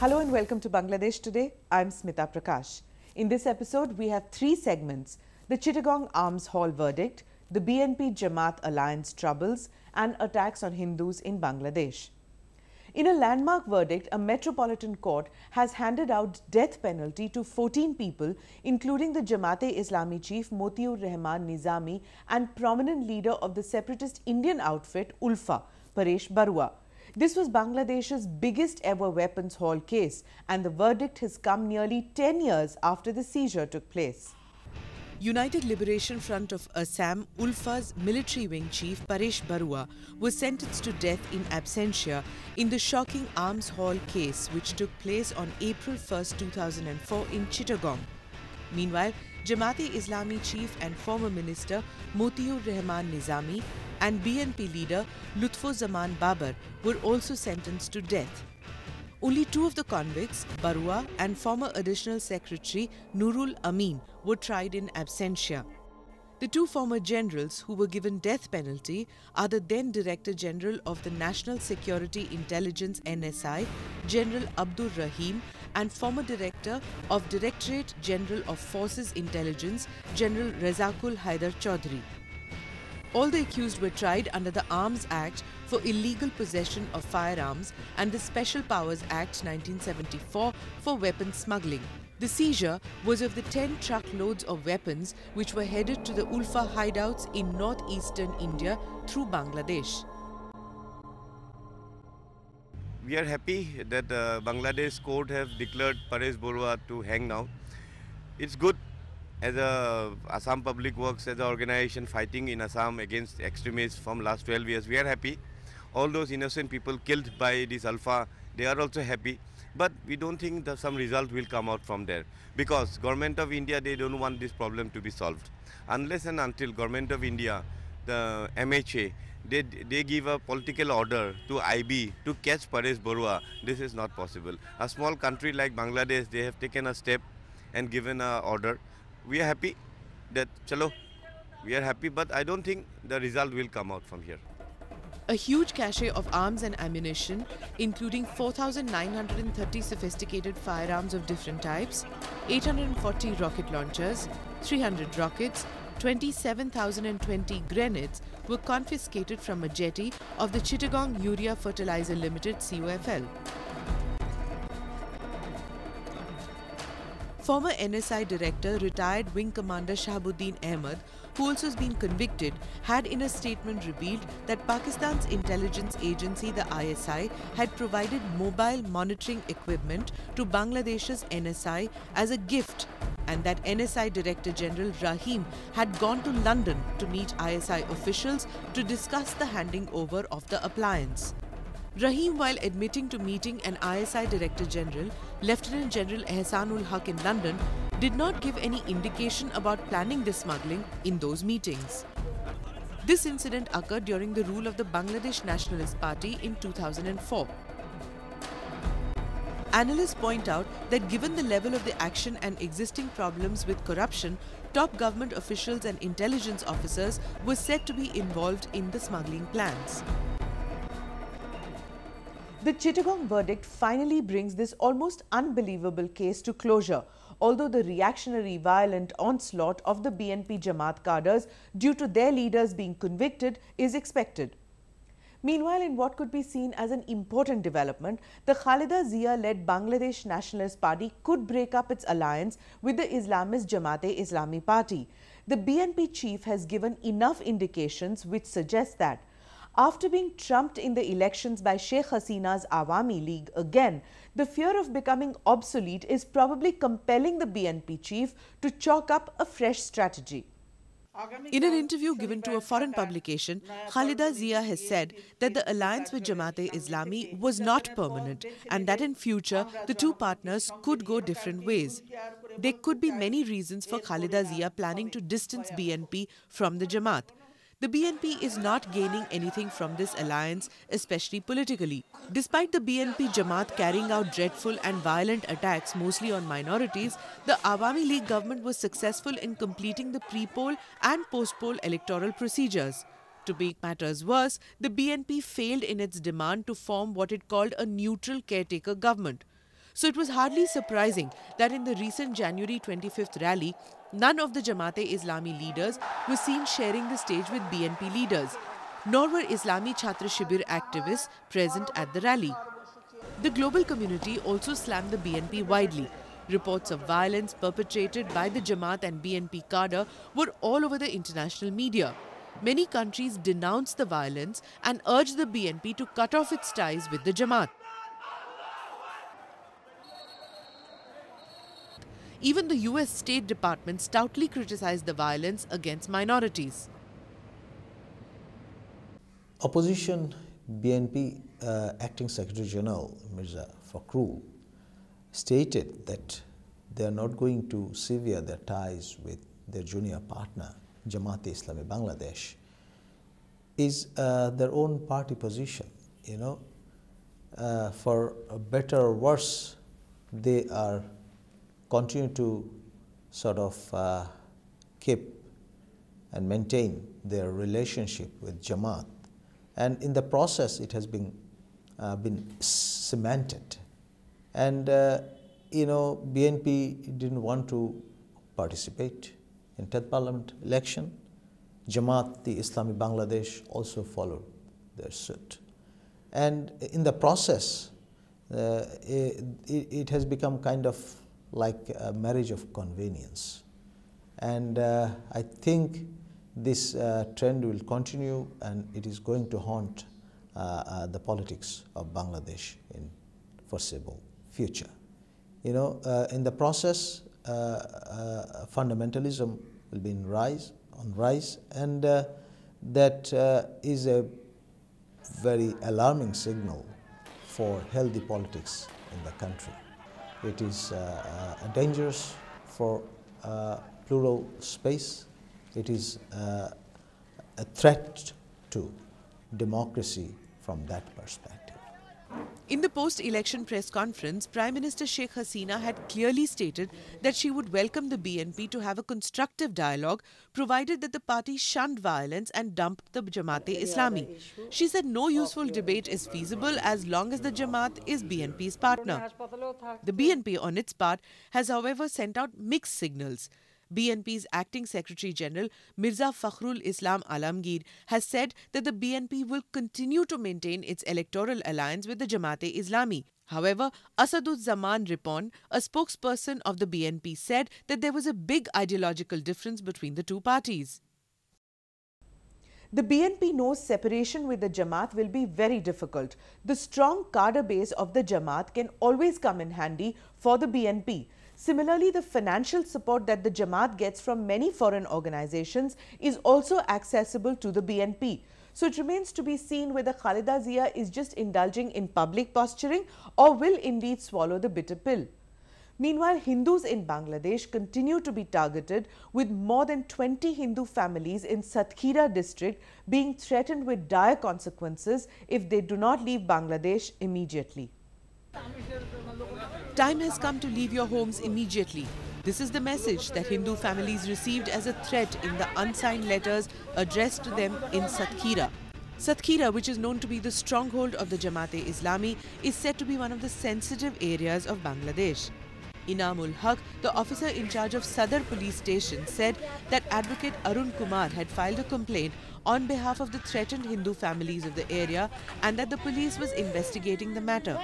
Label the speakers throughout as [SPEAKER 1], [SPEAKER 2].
[SPEAKER 1] Hello and welcome to Bangladesh Today. I'm SMITA PRAKASH. In this episode, we have three segments: the Chittagong Arms Hall verdict, the BNP-Jamaat alliance troubles, and attacks on Hindus in Bangladesh. In a landmark verdict, a metropolitan court has handed out death penalty to 14 people, including the Jamaat-e-Islami chief Motiur Rehman Nizami and prominent leader of the separatist Indian outfit ULFA, Paresh Barua. This was Bangladesh's biggest ever weapons haul case, and the verdict has come nearly 10 years after the seizure took place. United Liberation Front of Assam, ULFA's military wing chief Paresh Barua was sentenced to death in absentia in the shocking arms haul case which took place on April 1, 2004 in Chittagong. Meanwhile, Jamaat-e-Islami chief and former minister Motiur Rehman Nizami and BNP leader Lutfuzzzaman Babar were also sentenced to death. Only two of the convicts, Barua and former additional secretary Nurul Amin, were tried in absentia. The two former generals who were given death penalty are the then Director General of the National Security Intelligence NSI, General Abdur Rahim, and former Director of Directorate General of Forces Intelligence, General Rezakul Haidar Chaudhry. All the accused were tried under the Arms Act for illegal possession of firearms and the Special Powers Act 1974 for weapons smuggling. The seizure was of the 10 truckloads of weapons which were headed to the ULFA hideouts in northeastern India through Bangladesh.
[SPEAKER 2] We are happy that Bangladesh court have declared Paresh Barua to hang now. It's good. As Assam Public Works, as an organization fighting in Assam against extremists from last 12 years, we are happy. All those innocent people killed by this ULFA, they are also happy. But we don't think that some result will come out from there. Because Government of India, they don't want this problem to be solved. Unless and until Government of India, the MHA, they give a political order to IB to catch Paresh Barua, this is not possible. A small country like Bangladesh, they have taken a step and given an order. We are happy that, chalo, we are happy, but I don't think the result will come out from here.
[SPEAKER 1] A huge cache of arms and ammunition, including 4,930 sophisticated firearms of different types, 840 rocket launchers, 300 rockets, 27,020 grenades were confiscated from a jetty of the Chittagong Urea Fertilizer Limited COFL. Former NSI director, retired Wing Commander Shahabuddin Ahmed, who also has been convicted, had in a statement revealed that Pakistan's intelligence agency, the ISI, had provided mobile monitoring equipment to Bangladesh's NSI as a gift, and that NSI Director General Rahim had gone to London to meet ISI officials to discuss the handing over of the appliance. Rahim, while admitting to meeting an ISI Director General, Lieutenant General Ehsanul Haq in London, did not give any indication about planning the smuggling in those meetings. This incident occurred during the rule of the Bangladesh Nationalist Party in 2004. Analysts point out that given the level of the action and existing problems with corruption, top government officials and intelligence officers were said to be involved in the smuggling plans. The Chittagong verdict finally brings this almost unbelievable case to closure, although the reactionary violent onslaught of the BNP-Jamaat cadres due to their leaders being convicted is expected. Meanwhile, in what could be seen as an important development, the Khalida Zia-led Bangladesh Nationalist Party could break up its alliance with the Islamist Jamaat-e-Islami party. The BNP chief has given enough indications which suggest that after being trumped in the elections by Sheikh Hasina's Awami League again, the fear of becoming obsolete is probably compelling the BNP chief to chalk up a fresh strategy. In an interview given to a foreign publication, Khalida Zia has said that the alliance with Jamaat-e-Islami was not permanent and that in future the two partners could go different ways. There could be many reasons for Khalida Zia planning to distance BNP from the Jamaat. The BNP is not gaining anything from this alliance, especially politically. Despite the BNP-Jamaat carrying out dreadful and violent attacks mostly on minorities, the Awami League government was successful in completing the pre-poll and post-poll electoral procedures. To make matters worse, the BNP failed in its demand to form what it called a neutral caretaker government. So it was hardly surprising that in the recent January 25th rally, none of the Jamaat-e-Islami leaders were seen sharing the stage with BNP leaders, nor were Islami Chhatra Shibir activists present at the rally. The global community also slammed the BNP widely. Reports of violence perpetrated by the Jamaat and BNP cadre were all over the international media. Many countries denounced the violence and urged the BNP to cut off its ties with the Jamaat. Even the US State Department stoutly criticized the violence against minorities.
[SPEAKER 3] Opposition BNP Acting Secretary General Mirza Fakhrul stated that they are not going to sever their ties with their junior partner, Jamaat-e-Islami Bangladesh, is their own party position. For better or worse, they are continue to sort of keep and maintain their relationship with Jamaat, and in the process it has been cemented. And BNP didn't want to participate in 10th Parliament election. Jamaat-e-Islami Bangladesh also followed their suit, and in the process it has become kind of like a marriage of convenience. And I think this trend will continue, and it is going to haunt the politics of Bangladesh in foreseeable future. In the process, fundamentalism will be on rise, and that is a very alarming signal for healthy politics in the country. It is dangerous for plural space. It is a threat to democracy from that perspective.
[SPEAKER 1] In the post-election press conference, Prime Minister Sheikh Hasina had clearly stated that she would welcome the BNP to have a constructive dialogue, provided that the party shunned violence and dumped the Jamaat-e-Islami. She said no useful debate is feasible as long as the Jamaat is BNP's partner. The BNP, on its part, has however sent out mixed signals. BNP's Acting Secretary General Mirza Fakhrul Islam Alamgir has said that the BNP will continue to maintain its electoral alliance with the Jamaat-e-Islami. However, Asaduzzaman Ripon, a spokesperson of the BNP, said that there was a big ideological difference between the two parties. The BNP knows separation with the Jamaat will be very difficult. The strong cadre base of the Jamaat can always come in handy for the BNP. Similarly, the financial support that the Jamaat gets from many foreign organizations is also accessible to the BNP. So it remains to be seen whether Khalida Zia is just indulging in public posturing or will indeed swallow the bitter pill. Meanwhile, Hindus in Bangladesh continue to be targeted, with more than 20 Hindu families in Satkhira district being threatened with dire consequences if they do not leave Bangladesh immediately. Time has come to leave your homes immediately. This is the message that Hindu families received as a threat in the unsigned letters addressed to them in Satkhira. Satkhira, which is known to be the stronghold of the Jamaat-e-Islami, is said to be one of the sensitive areas of Bangladesh. Inamul Haq, the officer in charge of Sadar police station, said that advocate Arun Kumar had filed a complaint on behalf of the threatened Hindu families of the area and that the police was investigating the matter.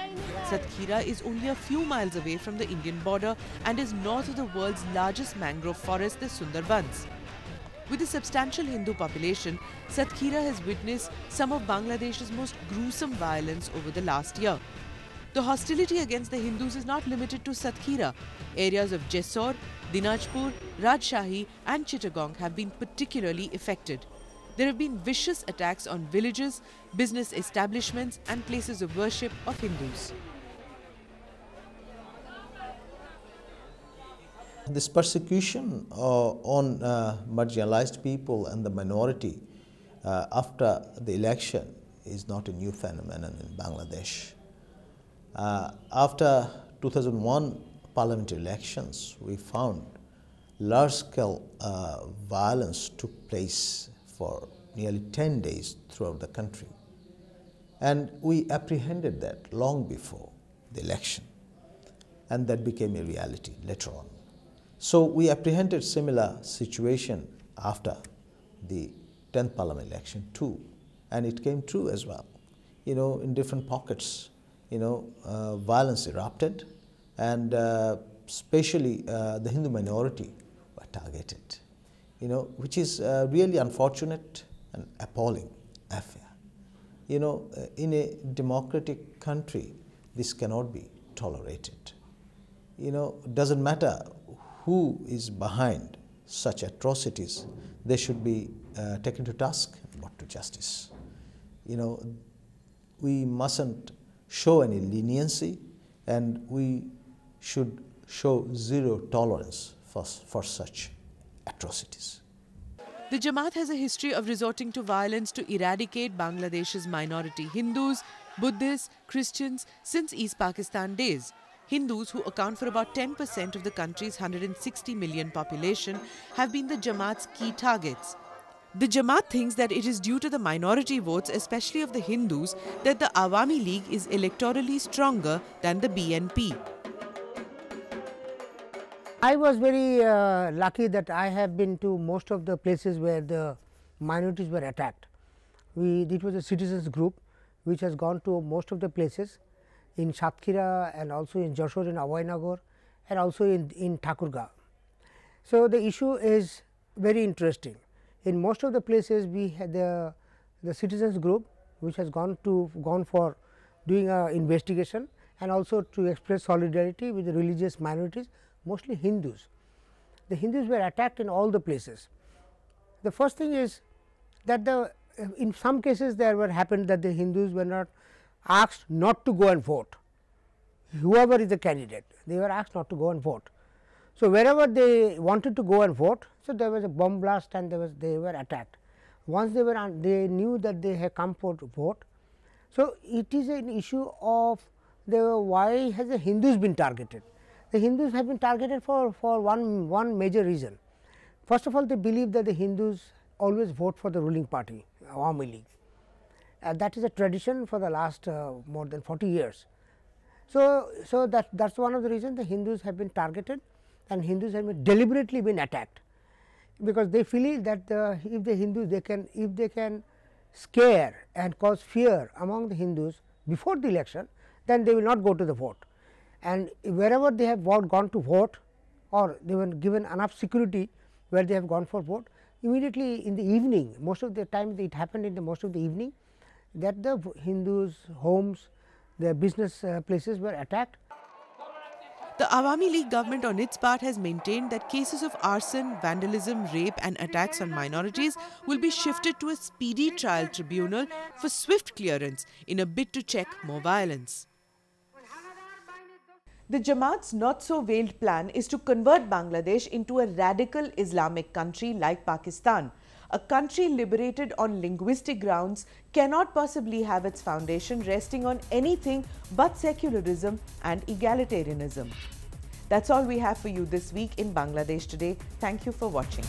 [SPEAKER 1] Satkhira is only a few miles away from the Indian border and is north of the world's largest mangrove forest, the Sundarbans. With a substantial Hindu population, Satkhira has witnessed some of Bangladesh's most gruesome violence over the last year. The hostility against the Hindus is not limited to Satkhira. Areas of Jessore, Dinajpur, Rajshahi and Chittagong have been particularly affected. There have been vicious attacks on villages, business establishments and places of worship of Hindus.
[SPEAKER 3] This persecution on marginalized people and the minority after the election is not a new phenomenon in Bangladesh. After 2001 parliamentary elections, we found large-scale violence took place for nearly 10 days throughout the country. And we apprehended that long before the election. and that became a reality later on. So we apprehended similar situation after the 10th Parliament election too, and it came true as well. You know, in different pockets, you know, violence erupted, and especially the Hindu minority were targeted, you know, which is really unfortunate and appalling affair. You know, in a democratic country, this cannot be tolerated. You know, it doesn't matter who is behind such atrocities, they should be taken to task and brought to justice. You know, we mustn't show any leniency, and we should show zero tolerance for such atrocities.
[SPEAKER 1] The Jamaat has a history of resorting to violence to eradicate Bangladesh's minority Hindus, Buddhists, Christians since East Pakistan days. Hindus, who account for about 10% of the country's 160 million population, have been the Jamaat's key targets. The Jamaat thinks that it is due to the minority votes, especially of the Hindus, that the Awami League is electorally stronger than the BNP.
[SPEAKER 4] I was very lucky that I have been to most of the places where the minorities were attacked. It was a citizens group which has gone to most of the places in Satkhira and also in Jashore, in Abhaynagar, and also in Thakurgaon. So, the issue is very interesting. In most of the places we had the citizens group which has gone for doing a investigation and also to express solidarity with the religious minorities, mostly Hindus. The Hindus were attacked in all the places. The first thing is that in some cases there happened that the Hindus were not asked not to go and vote. Whoever is the candidate, they were asked not to go and vote. So, wherever they wanted to go and vote, so there was a bomb blast and they were attacked. Once they knew that they had come for to vote. So, it is an issue of why has the Hindus been targeted. The Hindus have been targeted for one major reason. First of all, they believe that the Hindus always vote for the ruling party, Awami League. That is a tradition for the last more than 40 years. So that's one of the reasons the Hindus have been targeted, and Hindus have been deliberately been attacked, because they feel that if the Hindus if they can scare and cause fear among the Hindus before the election, then they will not go to the vote. And wherever they have gone to vote, or they were given enough security where they have gone for vote, immediately in the evening, most of the time it happened in most of the evening, that the Hindus' homes, their business places were attacked.
[SPEAKER 1] The Awami League government on its part has maintained that cases of arson, vandalism, rape and attacks on minorities will be shifted to a speedy trial tribunal for swift clearance in a bid to check more violence. The Jamaat's not-so-veiled plan is to convert Bangladesh into a radical Islamic country like Pakistan. A country liberated on linguistic grounds cannot possibly have its foundation resting on anything but secularism and egalitarianism. That's all we have for you this week in Bangladesh Today. Thank you for watching.